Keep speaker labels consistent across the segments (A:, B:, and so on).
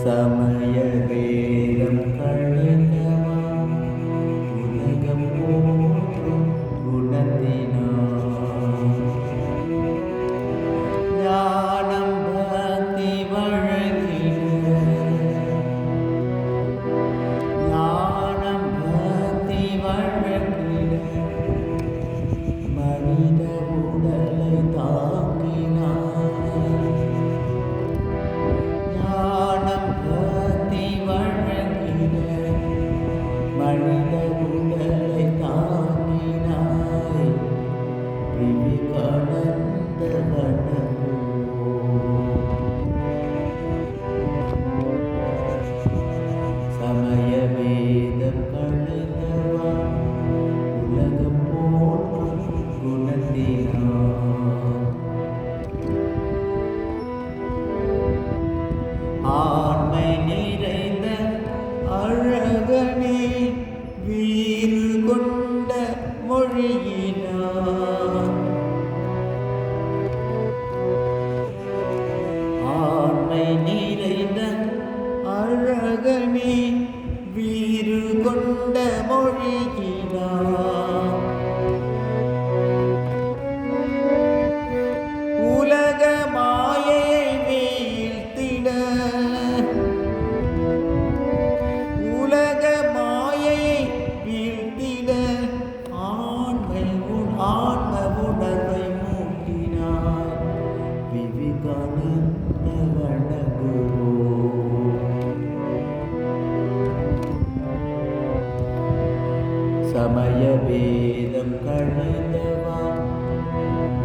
A: சமய வேதம் கழிந்தவா உலகம் போற்றும் குணத்தினார் ஞானம் பக்தி வழங்கிட ஞானம் பக்தி வழங்கிட மனித உடலை தாங்கினார் ஞானம் பக்தி வழங்கிட மனித உடலை தாங்கினாய் விவேகானந்த வண்ணமோ சமய வேதம் கழிந்தவா உலகம் போற்றும் குணத்தினார் ஆண்மை நிறைந்த அழகனே வீறு கொண்ட மொழியினார் ஆண்மை நிறைந்த அழகனே வீறு கொண்ட மொழியினார் உலக மாயை வீழ்த்திட உலக மாயை வீழ்த்திட ஆன்ம உணர்வை மூட்டினார் விவேகானந்த வணங்குவோம் சமய வேதம் கழிந்தவா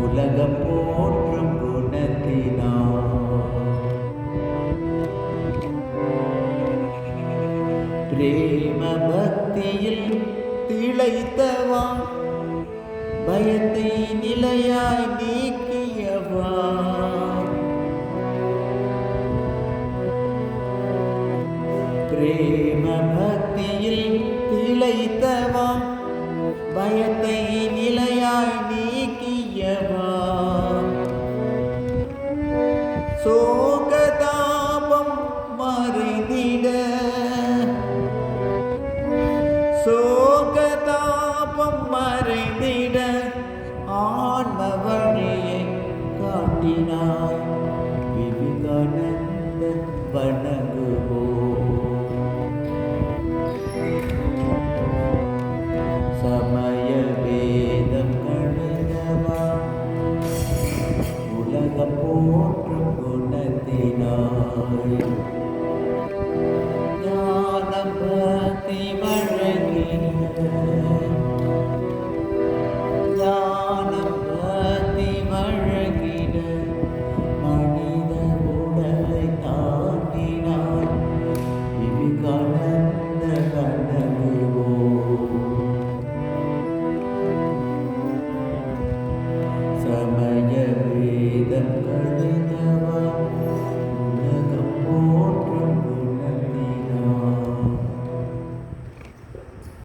A: உலகம் போற்றும் குணத்தினார் பிரேம பக்தியில் திளைத்தவா பயத்தை நிலையாய் நீக்கியவா பிரேம பக்தியில் திளைத்தவா பயத்தை நிலையாய் நீக்கியவா சோகதாபம் மறைந்திட சோகதாபம் மறைந்திட ஆன்ம வழியை காட்டினாய் விவேகானந்த வணங்குவோம் சமய வேதம் கழிந்தவா உலகம் போற்றும் குணத்தினாய்